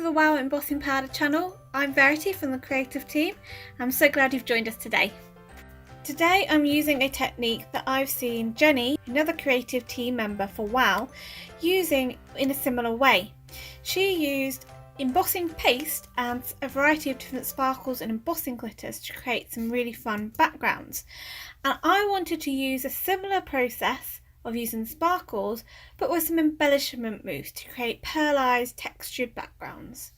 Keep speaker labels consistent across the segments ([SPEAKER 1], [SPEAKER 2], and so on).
[SPEAKER 1] to the Wow Embossing Powder channel. I'm Verity from the creative team. I'm so glad you've joined us today. Today I'm using a technique that I've seen Jenny, another creative team member for Wow, using in a similar way. She used embossing paste and a variety of different sparkles and embossing glitters to create some really fun backgrounds. And I wanted to use a similar process of using sparkles, but with some embellishment mousse to create pearlized textured backgrounds.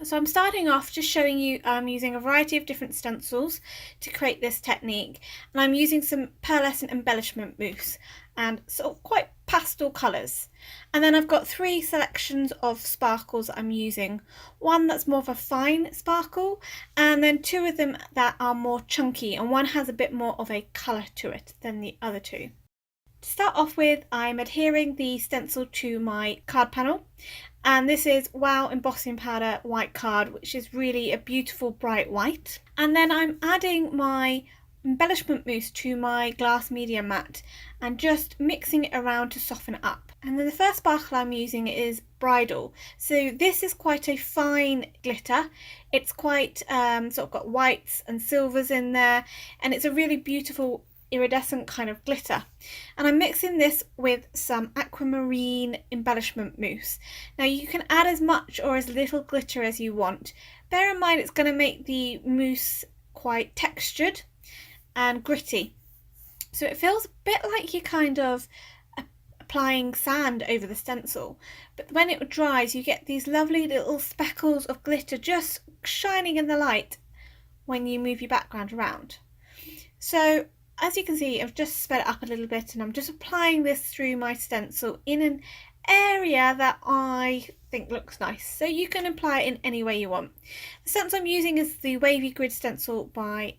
[SPEAKER 1] So I'm starting off just showing you I'm using a variety of different stencils to create this technique, and I'm using some pearlescent embellishment mousse and sort of quite pastel colours. And then I've got three selections of sparkles that I'm using. One that's more of a fine sparkle, and then two of them that are more chunky, and one has a bit more of a colour to it than the other two. To start off with, I'm adhering the stencil to my card panel, and this is Wow Embossing Powder white card, which is really a beautiful bright white. And then I'm adding my embellishment mousse to my glass media mat and just mixing it around to soften it up. And then the first sparkle I'm using is Bridal. So this is quite a fine glitter. It's quite sort of got whites and silvers in there, and it's a really beautiful iridescent kind of glitter. And I'm mixing this with some aquamarine embellishment mousse. Now you can add as much or as little glitter as you want. Bear in mind it's going to make the mousse quite textured and gritty, so it feels a bit like you're kind of applying sand over the stencil, but when it dries you get these lovely little speckles of glitter just shining in the light when you move your background around. So as you can see, I've just sped it up a little bit and I'm just applying this through my stencil in an area that I think looks nice. So you can apply it in any way you want. The stencil I'm using is the Wavy Grid stencil by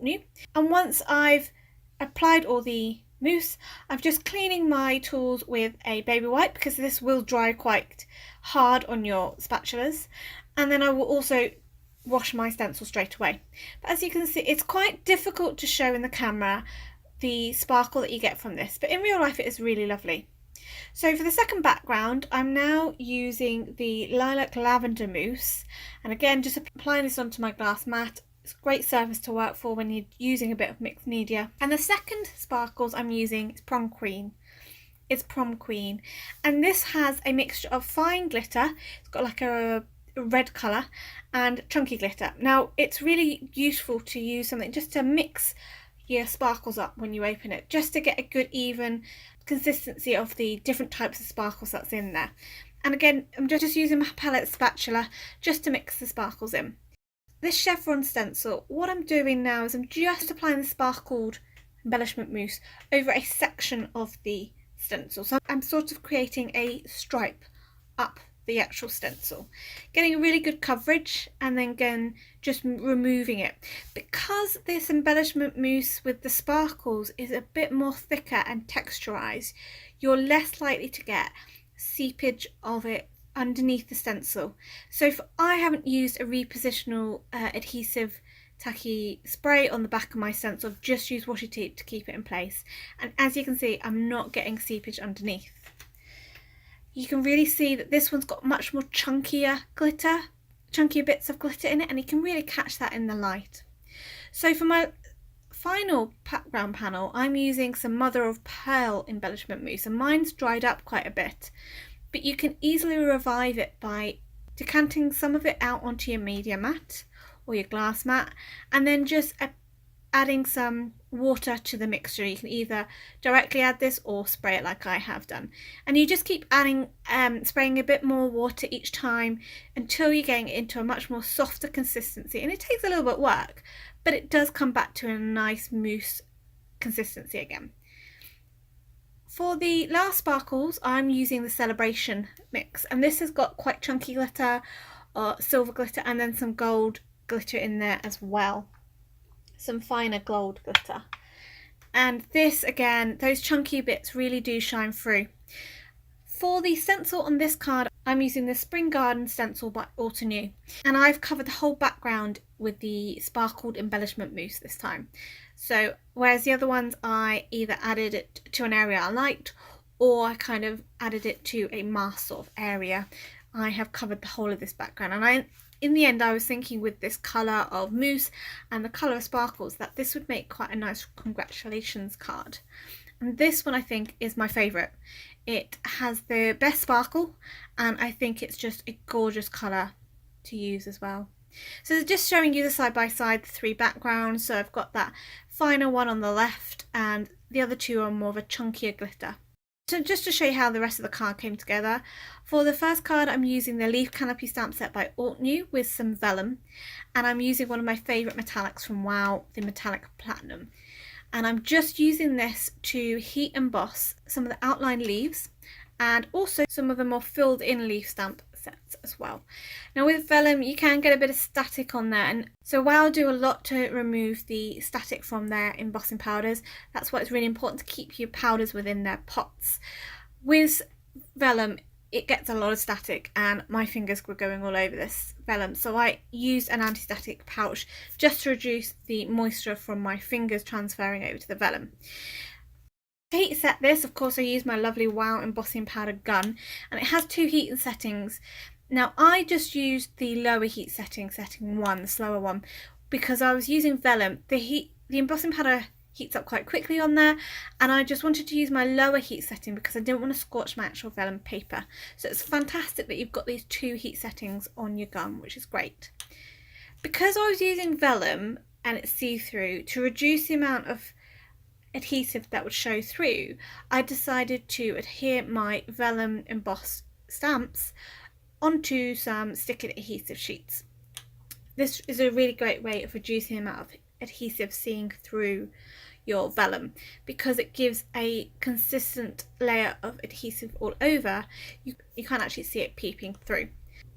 [SPEAKER 1] New. And once I've applied all the mousse, I'm just cleaning my tools with a baby wipe because this will dry quite hard on your spatulas. And then I will also wash my stencil straight away. But as you can see, it's quite difficult to show in the camera the sparkle that you get from this, but in real life it is really lovely. So for the second background, I'm now using the Lilac Lavender mousse, and again just applying this onto my glass mat. It's a great surface to work for when you're using a bit of mixed media. And the second sparkles I'm using is Prom Queen. It's Prom Queen, and this has a mixture of fine glitter. It's got like a red colour and chunky glitter. Now it's really useful to use something just to mix your sparkles up when you open it, just to get a good even consistency of the different types of sparkles that's in there. And again, I'm just using my palette spatula just to mix the sparkles in. This chevron stencil, what I'm doing now is I'm just applying the sparkled embellishment mousse over a section of the stencil. So I'm sort of creating a stripe up the actual stencil, getting a really good coverage, and then again just removing it. Because this embellishment mousse with the sparkles is a bit more thicker and texturized, you're less likely to get seepage of it underneath the stencil. So if I haven't used a repositional adhesive tacky spray on the back of my stencil, I've just used washi tape to keep it in place, and as you can see, I'm not getting seepage underneath. You can really see that this one's got much more chunkier bits of glitter in it, and you can really catch that in the light. So for my final background panel, I'm using some mother of pearl embellishment mousse, and mine's dried up quite a bit, but you can easily revive it by decanting some of it out onto your media mat or your glass mat, and then just adding some water to the mixture. You can either directly add this or spray it like I have done, and you just keep adding spraying a bit more water each time until you're getting it into a much more softer consistency. And it takes a little bit of work, but it does come back to a nice mousse consistency again. For the last sparkles, I'm using the Celebration mix, and this has got quite chunky glitter, silver glitter, and then some gold glitter in there as well. Some finer gold glitter, and this again, those chunky bits really do shine through. For the stencil on this card, I'm using the Spring Garden stencil by New, and I've covered the whole background with the sparkled embellishment mousse this time. So whereas the other ones I either added it to an area I liked, or I kind of added it to a mask sort of area, I have covered the whole of this background. And in the end I was thinking with this colour of mousse and the colour of sparkles that this would make quite a nice congratulations card. And this one I think is my favourite. It has the best sparkle and I think it's just a gorgeous colour to use as well. So just showing you the side by side, the three backgrounds. So I've got that finer one on the left and the other two are more of a chunkier glitter. So just to show you how the rest of the card came together, for the first card I'm using the Leaf Canopy stamp set by New with some vellum, and I'm using one of my favourite metallics from WOW, the metallic platinum. And I'm just using this to heat emboss some of the outline leaves and also some of the more filled in leaf stamp sets as well. Now with vellum you can get a bit of static on there, and so WOW do a lot to remove the static from their embossing powders. That's why it's really important to keep your powders within their pots. With vellum it gets a lot of static and my fingers were going all over this vellum, so I used an anti-static pouch just to reduce the moisture from my fingers transferring over to the vellum. To heat set this, of course, I use my lovely WOW embossing powder gun, and it has two heat settings. Now I just used the lower heat setting, setting 1, the slower one, because I was using vellum. The embossing powder heats up quite quickly on there, and I just wanted to use my lower heat setting because I didn't want to scorch my actual vellum paper. So it's fantastic that you've got these two heat settings on your gun, which is great. Because I was using vellum and it's see-through, to reduce the amount of adhesive that would show through, I decided to adhere my vellum embossed stamps onto some stick adhesive sheets. This is a really great way of reducing the amount of adhesive seeing through your vellum, because it gives a consistent layer of adhesive all over. You can't actually see it peeping through.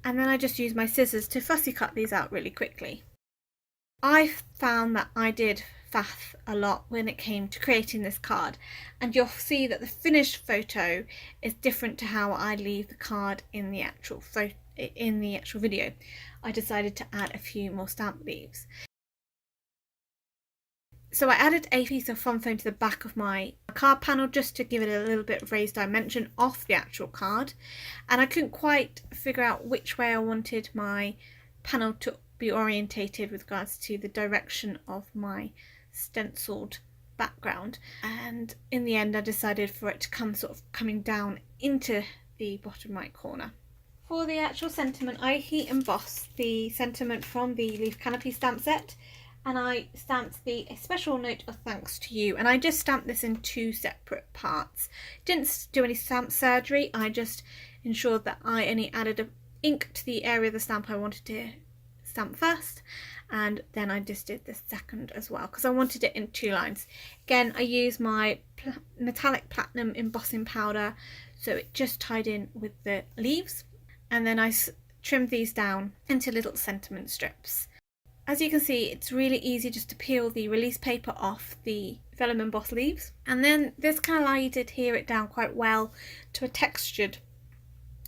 [SPEAKER 1] And then I just use my scissors to fussy cut these out really quickly. I found that I did faff a lot when it came to creating this card, and you'll see that the finished photo is different to how I leave the card in the actual video. I decided to add a few more stamp leaves. So I added a piece of fun foam to the back of my card panel just to give it a little bit of raised dimension off the actual card, and I couldn't quite figure out which way I wanted my panel to be orientated with regards to the direction of my stenciled background, and in the end I decided for it to come sort of coming down into the bottom right corner. For the actual sentiment, I heat embossed the sentiment from the Leaf Canopy stamp set, and I stamped a special note of thanks to you, and I just stamped this in two separate parts. Didn't do any stamp surgery, I just ensured that I only added ink to the area of the stamp I wanted to stamp first, and then I just did the second as well because I wanted it in two lines. Again, I used my metallic platinum embossing powder, so it just tied in with the leaves, and then I trimmed these down into little sentiment strips. As you can see, it's really easy just to peel the release paper off the vellum embossed leaves, and then this can allow you to adhere it down quite well to a textured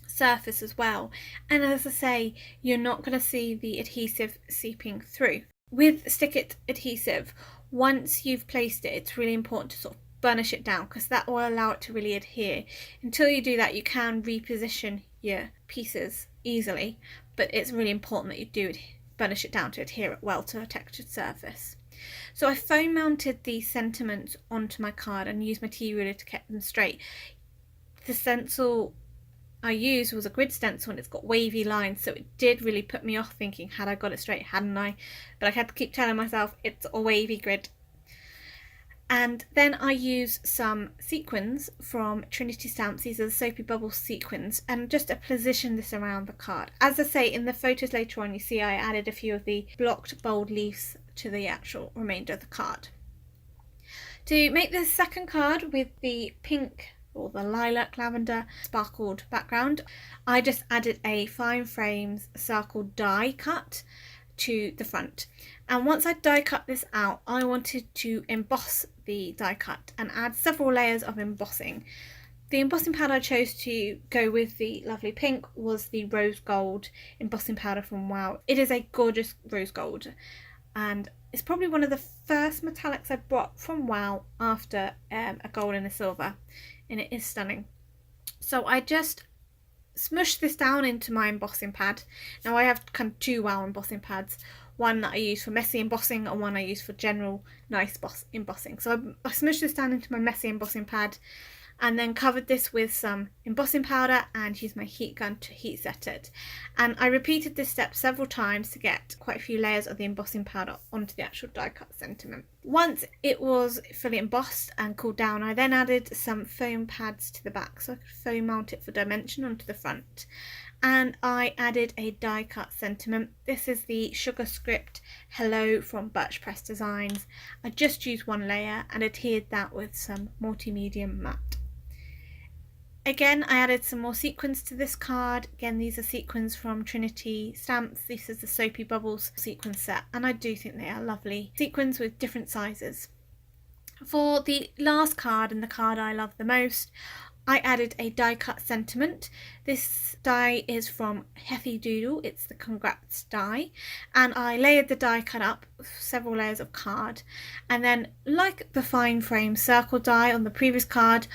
[SPEAKER 1] surface as well. And as I say, you're not going to see the adhesive seeping through. With stick it adhesive, once you've placed it, it's really important to sort of burnish it down because that will allow it to really adhere. Until you do that, you can reposition your pieces easily, but it's really important that you do burnish it down to adhere it well to a textured surface. So I foam mounted the sentiments onto my card and used my T-ruler to keep them straight. The stencil I used was a grid stencil and it's got wavy lines, so it did really put me off thinking, had I got it straight, hadn't I? But I had to keep telling myself it's a wavy grid. And then I use some sequins from Trinity Stamps. These are the Soapy Bubble sequins, and just to position this around the card. As I say, in the photos later on, you see I added a few of the blocked bold leaves to the actual remainder of the card. To make this second card with the pink or the lilac lavender sparkled background, I just added a fine frames circle die cut to the front. And once I die cut this out, I wanted to emboss the die cut and add several layers of embossing. The embossing powder I chose to go with the lovely pink was the rose gold embossing powder from WOW. It is a gorgeous rose gold, and it's probably one of the first metallics I bought from WOW after a gold and a silver, and it is stunning. So I just smushed this down into my embossing pad. Now I have kind of two Wow embossing pads, one that I use for messy embossing and one I use for general nice embossing. So I smushed this down into my messy embossing pad and then covered this with some embossing powder and used my heat gun to heat set it. And I repeated this step several times to get quite a few layers of the embossing powder onto the actual die cut sentiment. Once it was fully embossed and cooled down, I then added some foam pads to the back so I could foam mount it for dimension onto the front. And I added a die cut sentiment. This is the Sugar Script Hello from Birch Press Designs. I just used one layer and adhered that with some multi-medium matte. Again, I added some more sequins to this card. Again, these are sequins from Trinity Stamps. This is the Soapy Bubbles sequin set, and I do think they are lovely sequins with different sizes. For the last card, and the card I love the most, I added a die cut sentiment. This die is from Heffy Doodle, it's the Congrats die, and I layered the die cut up with several layers of card, and then like the fine frame circle die on the previous card,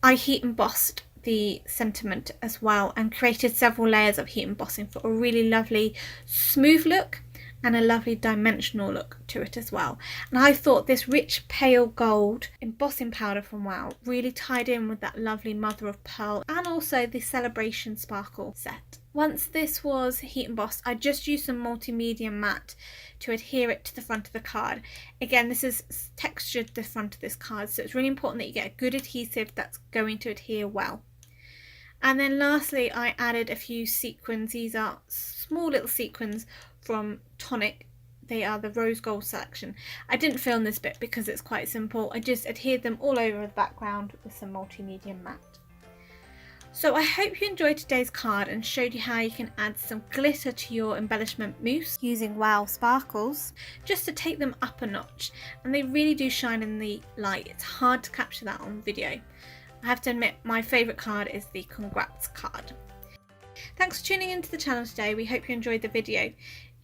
[SPEAKER 1] I heat embossed the sentiment as well and created several layers of heat embossing for a really lovely smooth look and a lovely dimensional look to it as well. And I thought this rich pale gold embossing powder from Wow really tied in with that lovely mother of pearl and also the Celebration Sparkle set. Once this was heat embossed, I just used some multi-medium matte to adhere it to the front of the card. Again, this is textured the front of this card, so it's really important that you get a good adhesive that's going to adhere well. And then lastly, I added a few sequins. These are small little sequins from Tonic. They are the rose gold section. I didn't film this bit because it's quite simple. I just adhered them all over the background with some multi-medium matte. So I hope you enjoyed today's card and showed you how you can add some glitter to your embellishment mousse using Wow sparkles just to take them up a notch, and they really do shine in the light. It's hard to capture that on video. I have to admit, my favourite card is the Congrats card. Thanks for tuning into the channel today. We hope you enjoyed the video.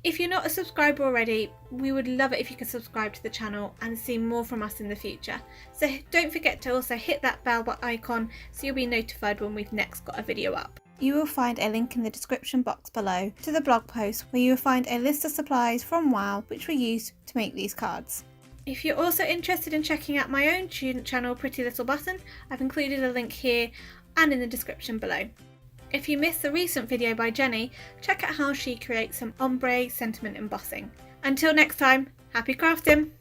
[SPEAKER 1] If you're not a subscriber already, we would love it if you could subscribe to the channel and see more from us in the future. So don't forget to also hit that bell icon so you'll be notified when we've next got a video up. You will find a link in the description box below to the blog post where you will find a list of supplies from Wow which we used to make these cards. If you're also interested in checking out my own student channel, Pretty Little Button, I've included a link here and in the description below. If you missed the recent video by Jenny, check out how she creates some ombre sentiment embossing. Until next time, happy crafting!